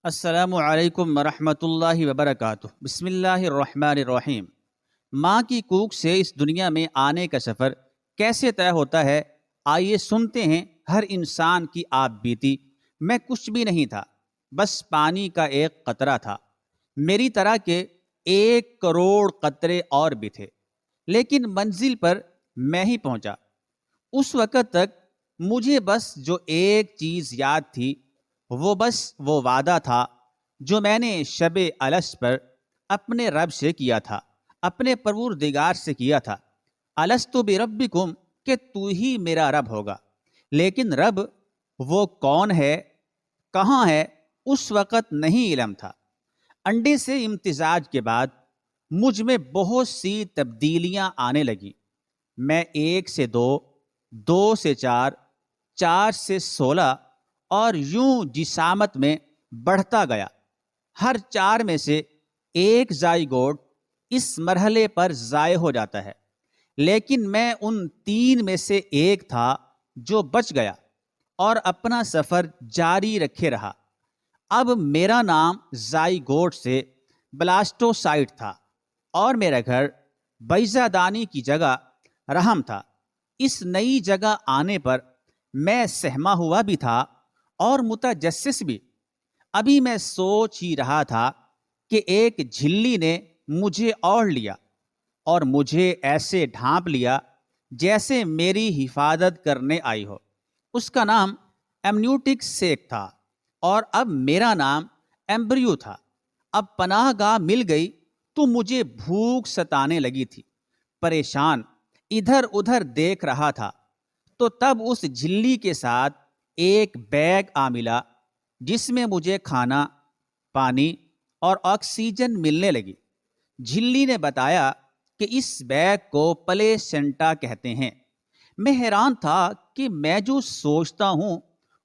السلام علیکم ورحمۃ اللہ وبرکاتہ۔ بسم اللہ الرحمن الرحیم۔ ماں کی کوکھ سے اس دنیا میں آنے کا سفر کیسے طے ہوتا ہے؟ آئیے سنتے ہیں ہر انسان کی آپ بیتی۔ میں کچھ بھی نہیں تھا، بس پانی کا ایک قطرہ تھا۔ میری طرح کے 1 کروڑ قطرے اور بھی تھے، لیکن منزل پر میں ہی پہنچا۔ اس وقت تک مجھے بس جو ایک چیز یاد تھی وہ وعدہ تھا جو میں نے شب الست پر اپنے رب سے کیا تھا، اپنے پروردگار سے کیا تھا۔ الستُ بربکم، کہ تو ہی میرا رب ہوگا۔ لیکن رب وہ کون ہے، کہاں ہے، اس وقت نہیں علم تھا۔ انڈے سے امتزاج کے بعد مجھ میں بہت سی تبدیلیاں آنے لگیں۔ میں 1 سے 2، 2 سے 4، 4 سے 16 اور یوں جسامت میں بڑھتا گیا۔ ہر 4 میں سے ایک زائگوٹ اس مرحلے پر ضائع ہو جاتا ہے، لیکن میں ان 3 میں سے ایک تھا جو بچ گیا اور اپنا سفر جاری رکھے رہا۔ اب میرا نام زائگوٹ سے بلاسٹوسائٹ تھا اور میرا گھر بیضہ دانی کی جگہ رحم تھا۔ اس نئی جگہ آنے پر میں سہما ہوا بھی تھا اور متجسس بھی۔ ابھی میں سوچ ہی رہا تھا کہ ایک جھلی نے مجھے اوڑھ لیا اور مجھے ایسے ڈھانپ لیا جیسے میری حفاظت کرنے آئی ہو۔ اس کا نام ایمنیوٹک سیک تھا اور اب میرا نام ایمبریو تھا۔ اب پناہ گاہ مل گئی تو مجھے بھوک ستانے لگی تھی۔ پریشان ادھر ادھر دیکھ رہا تھا تو تب اس جھلی کے ساتھ ایک بیگ آ ملا جس میں مجھے کھانا، پانی اور آکسیجن ملنے لگی۔ جھلی نے بتایا کہ اس بیگ کو پلیسنٹا کہتے ہیں۔ میں حیران تھا کہ میں جو سوچتا ہوں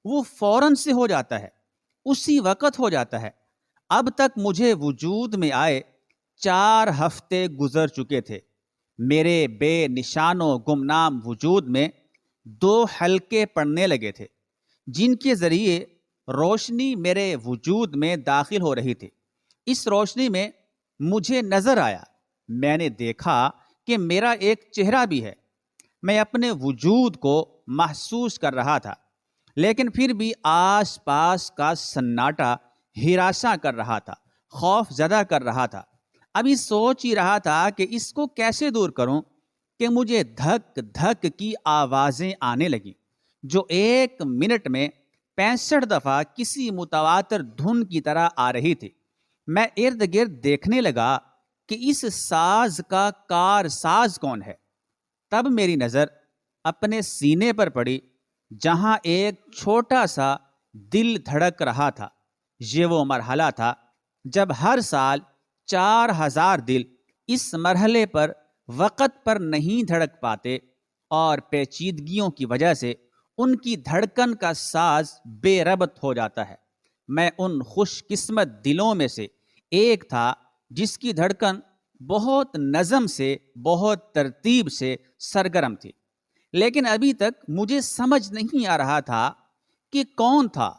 وہ فوراً سے ہو جاتا ہے، اسی وقت ہو جاتا ہے۔ اب تک مجھے وجود میں آئے 4 ہفتے گزر چکے تھے۔ میرے بے نشان و گمنام وجود میں 2 حلقے پڑنے لگے تھے جن کے ذریعے روشنی میرے وجود میں داخل ہو رہی تھی۔ اس روشنی میں مجھے نظر آیا، میں نے دیکھا کہ میرا ایک چہرہ بھی ہے۔ میں اپنے وجود کو محسوس کر رہا تھا، لیکن پھر بھی آس پاس کا سناٹا ہراساں کر رہا تھا، خوف زدہ کر رہا تھا۔ ابھی سوچ ہی رہا تھا کہ اس کو کیسے دور کروں کہ مجھے دھک دھک کی آوازیں آنے لگیں جو 1 منٹ میں 65 دفعہ کسی متواتر دھن کی طرح آ رہی تھی۔ میں ارد گرد دیکھنے لگا کہ اس ساز کا کار ساز کون ہے۔ تب میری نظر اپنے سینے پر پڑی جہاں ایک چھوٹا سا دل دھڑک رہا تھا۔ یہ وہ مرحلہ تھا جب ہر سال 4000 دل اس مرحلے پر وقت پر نہیں دھڑک پاتے اور پیچیدگیوں کی وجہ سے ان کی دھڑکن کا ساز بے ربط ہو جاتا ہے۔ میں ان خوش قسمت دلوں میں سے ایک تھا جس کی دھڑکن بہت نظم سے، بہت ترتیب سے سرگرم تھی۔ لیکن ابھی تک مجھے سمجھ نہیں آ رہا تھا کہ کون تھا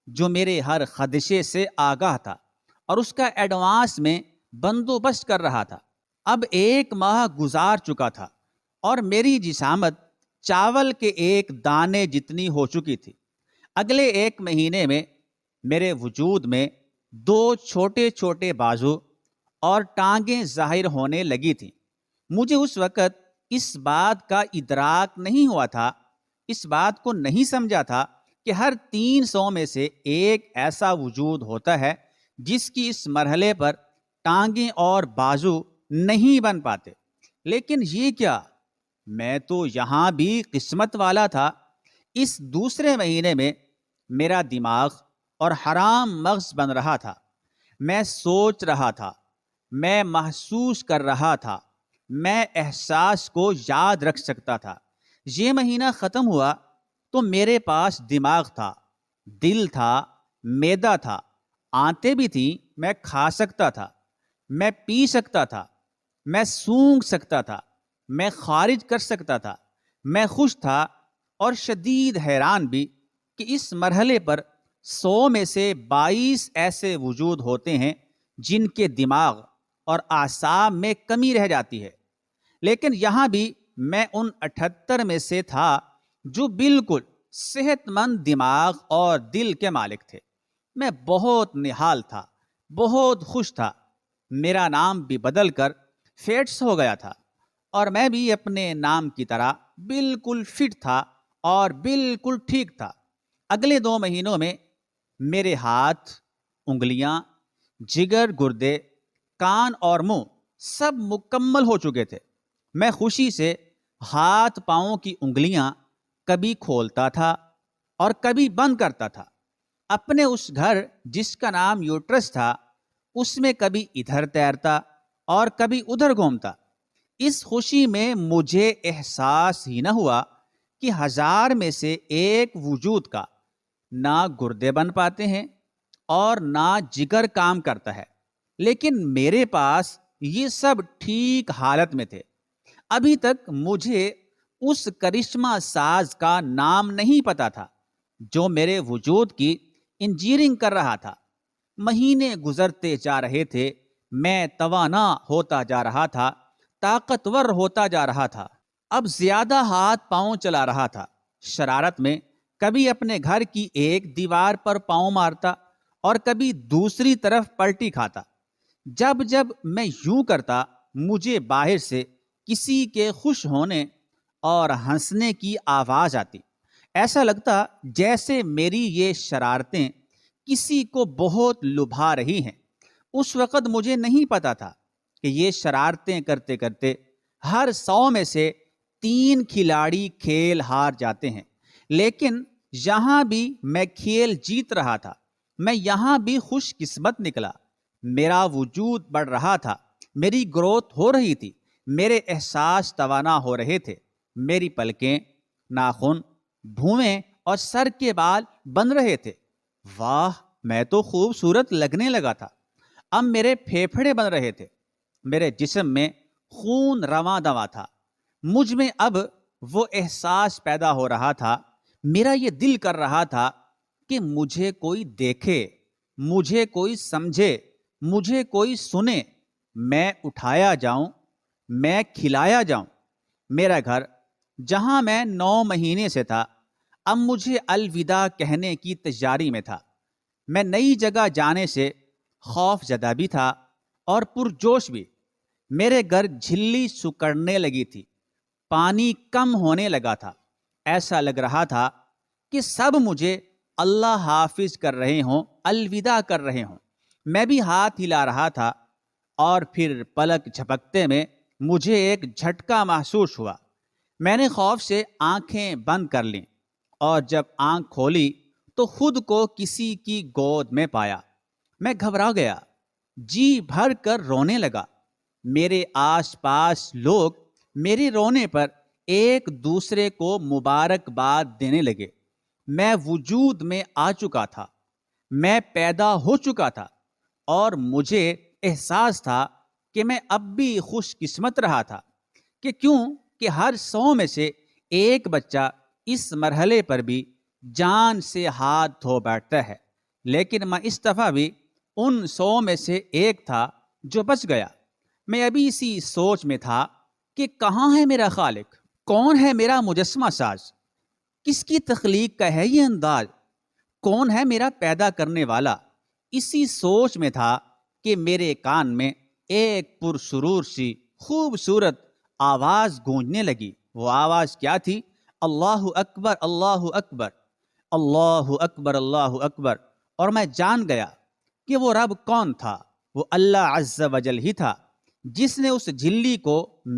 جو میرے ہر خدشے سے آگاہ تھا اور اس کا ایڈوانس میں بندوبست کر رہا تھا۔ اب 1 ماہ گزار چکا تھا اور میری جسامت چاول کے ایک دانے جتنی ہو چکی تھی۔ اگلے 1 مہینے میں میرے وجود میں 2 چھوٹے چھوٹے بازو اور ٹانگیں ظاہر ہونے لگی تھیں۔ مجھے اس وقت اس بات کا ادراک نہیں ہوا تھا، اس بات کو نہیں سمجھا تھا کہ ہر 300 میں سے ایک ایسا وجود ہوتا ہے جس کی اس مرحلے پر ٹانگیں اور بازو نہیں بن پاتے۔ لیکن یہ کیا، میں تو یہاں بھی قسمت والا تھا۔ اس دوسرے مہینے میں میرا دماغ اور حرام مغز بن رہا تھا۔ میں سوچ رہا تھا، میں محسوس کر رہا تھا، میں احساس کو یاد رکھ سکتا تھا۔ یہ مہینہ ختم ہوا تو میرے پاس دماغ تھا، دل تھا، معدہ تھا، آنتیں بھی تھیں، میں کھا سکتا تھا، میں پی سکتا تھا، میں سونگھ سکتا تھا، میں خارج کر سکتا تھا۔ میں خوش تھا اور شدید حیران بھی کہ اس مرحلے پر 100 میں سے 22 ایسے وجود ہوتے ہیں جن کے دماغ اور اعصاب میں کمی رہ جاتی ہے، لیکن یہاں بھی میں ان 78 میں سے تھا جو بالکل صحت مند دماغ اور دل کے مالک تھے۔ میں بہت نہال تھا، بہت خوش تھا۔ میرا نام بھی بدل کر فیٹس ہو گیا تھا، اور میں بھی اپنے نام کی طرح بالکل فٹ تھا اور بالکل ٹھیک تھا۔ اگلے 2 مہینوں میں میرے ہاتھ، انگلیاں، جگر، گردے، کان اور منہ سب مکمل ہو چکے تھے۔ میں خوشی سے ہاتھ پاؤں کی انگلیاں کبھی کھولتا تھا اور کبھی بند کرتا تھا۔ اپنے اس گھر جس کا نام یوٹرس تھا، اس میں کبھی ادھر تیرتا اور کبھی ادھر گھومتا۔ اس خوشی میں مجھے احساس ہی نہ ہوا کہ 1000 میں سے ایک وجود کا نہ گردے بن پاتے ہیں اور نہ جگر کام کرتا ہے، لیکن میرے پاس یہ سب ٹھیک حالت میں تھے۔ ابھی تک مجھے اس کرشمہ ساز کا نام نہیں پتا تھا جو میرے وجود کی انجینئرنگ کر رہا تھا۔ مہینے گزرتے جا رہے تھے، میں توانا ہوتا جا رہا تھا، طاقتور ہوتا جا رہا تھا، اب زیادہ ہاتھ پاؤں چلا رہا تھا۔ شرارت میں کبھی اپنے گھر کی ایک دیوار پر پاؤں مارتا اور کبھی دوسری طرف پلٹی کھاتا۔ جب جب میں یوں کرتا، مجھے باہر سے کسی کے خوش ہونے اور ہنسنے کی آواز آتی۔ ایسا لگتا جیسے میری یہ شرارتیں کسی کو بہت لبھا رہی ہیں۔ اس وقت مجھے نہیں پتا تھا کہ یہ شرارتیں کرتے کرتے ہر 100 میں سے 3 کھلاڑی کھیل ہار جاتے ہیں، لیکن یہاں بھی میں کھیل جیت رہا تھا۔ میں یہاں بھی خوش قسمت نکلا۔ میرا وجود بڑھ رہا تھا، میری گروتھ ہو رہی تھی، میرے احساس توانا ہو رہے تھے، میری پلکیں، ناخن، بھویں اور سر کے بال بن رہے تھے۔ واہ، میں تو خوبصورت لگنے لگا تھا۔ اب میرے پھیپھڑے بن رہے تھے، میرے جسم میں خون رواں دواں تھا۔ مجھ میں اب وہ احساس پیدا ہو رہا تھا، میرا یہ دل کر رہا تھا کہ مجھے کوئی دیکھے، مجھے کوئی سمجھے، مجھے کوئی سنے، میں اٹھایا جاؤں، میں کھلایا جاؤں۔ میرا گھر جہاں میں 9 مہینے سے تھا، اب مجھے الوداع کہنے کی تیاری میں تھا۔ میں نئی جگہ جانے سے خوف زدہ بھی تھا اور پرجوش بھی۔ میرے گھر جھلی سکڑنے لگی تھی، پانی کم ہونے لگا تھا۔ ایسا لگ رہا تھا کہ سب مجھے اللہ حافظ کر رہے ہوں، الوداع کر رہے ہوں۔ میں بھی ہاتھ ہلا رہا تھا، اور پھر پلک جھپکتے میں مجھے ایک جھٹکا محسوس ہوا۔ میں نے خوف سے آنکھیں بند کر لیں، اور جب آنکھ کھولی تو خود کو کسی کی گود میں پایا۔ میں گھبرا گیا، جی بھر کر رونے لگا۔ میرے آس پاس لوگ میرے رونے پر ایک دوسرے کو مبارکباد دینے لگے۔ میں وجود میں آ چکا تھا، میں پیدا ہو چکا تھا، اور مجھے احساس تھا کہ میں اب بھی خوش قسمت رہا تھا کہ ہر 100 میں سے ایک بچہ اس مرحلے پر بھی جان سے ہاتھ دھو بیٹھتا ہے، لیکن میں اس دفعہ بھی ان 100 میں سے ایک تھا جو بچ گیا۔ میں ابھی اسی سوچ میں تھا کہ کہاں ہے میرا خالق، کون ہے میرا مجسمہ ساز، کس کی تخلیق کا ہے یہ انداز، کون ہے میرا پیدا کرنے والا۔ اسی سوچ میں تھا کہ میرے کان میں ایک پرسرور سی خوبصورت آواز گونجنے لگی۔ وہ آواز کیا تھی؟ اللہ اکبر، اللہ اکبر، اللہ اکبر، اللہ اکبر۔ اور میں جان گیا کہ وہ رب کون تھا۔ وہ اللہ عز و جل ہی تھا، جس نے اس جھلی کو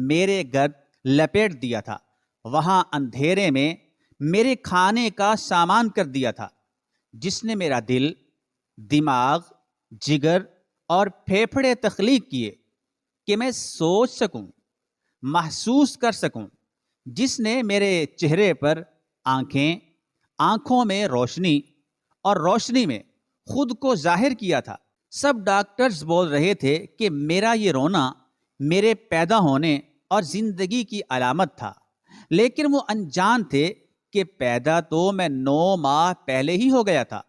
میرے گرد لپیٹ دیا تھا، وہاں اندھیرے میں میرے کھانے کا سامان کر دیا تھا، جس نے میرا دل، دماغ، جگر اور پھیپھڑے تخلیق کیے کہ میں سوچ سکوں، محسوس کر سکوں، جس نے میرے چہرے پر آنکھیں، آنکھوں میں روشنی اور روشنی میں خود کو ظاہر کیا تھا۔ سب ڈاکٹرز بول رہے تھے کہ میرا یہ رونا میرے پیدا ہونے اور زندگی کی علامت تھا، لیکن وہ انجان تھے کہ پیدا تو میں 9 ماہ پہلے ہی ہو گیا تھا،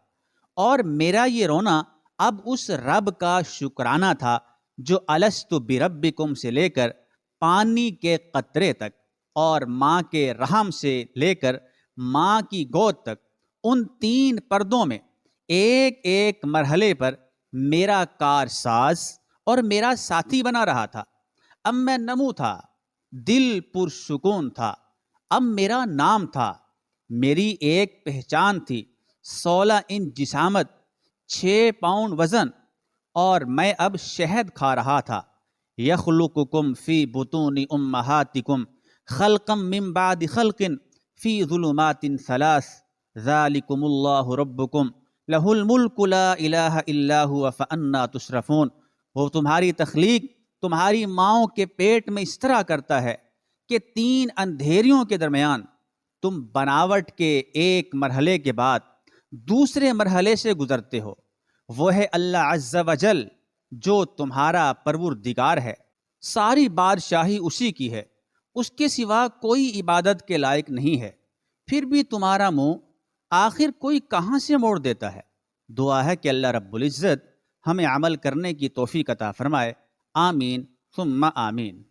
اور میرا یہ رونا اب اس رب کا شکرانہ تھا جو الست بربکم سے لے کر پانی کے قطرے تک اور ماں کے رحم سے لے کر ماں کی گود تک ان 3 پردوں میں ایک ایک مرحلے پر میرا کارساز اور میرا ساتھی بنا رہا تھا۔ اب میں نمو تھا، دل پرسکون تھا، اب میرا نام تھا، میری ایک پہچان تھی، 16 انچ جسامت، 6 پاؤنڈ وزن، اور میں اب شہد کھا رہا تھا۔ یخلقکم فی بطون امہاتکم خلقا من بعد خلق فی ظلمات 3 ذالکم اللہ ربکم لہ الملک لا الہ الا ہوا فانا تصرفون۔ وہ تمہاری تخلیق تمہاری ماؤں کے پیٹ میں اس طرح کرتا ہے کہ 3 اندھیریوں کے درمیان تم بناوٹ کے ایک مرحلے کے بعد دوسرے مرحلے سے گزرتے ہو۔ وہ ہے اللہ عز و جل جو تمہارا پروردگار ہے، ساری بادشاہی اسی کی ہے، اس کے سوا کوئی عبادت کے لائق نہیں ہے، پھر بھی تمہارا منہ آخر کوئی کہاں سے موڑ دیتا ہے۔ دعا ہے کہ اللہ رب العزت ہمیں عمل کرنے کی توفیق عطا فرمائے، آمین ثم آمین۔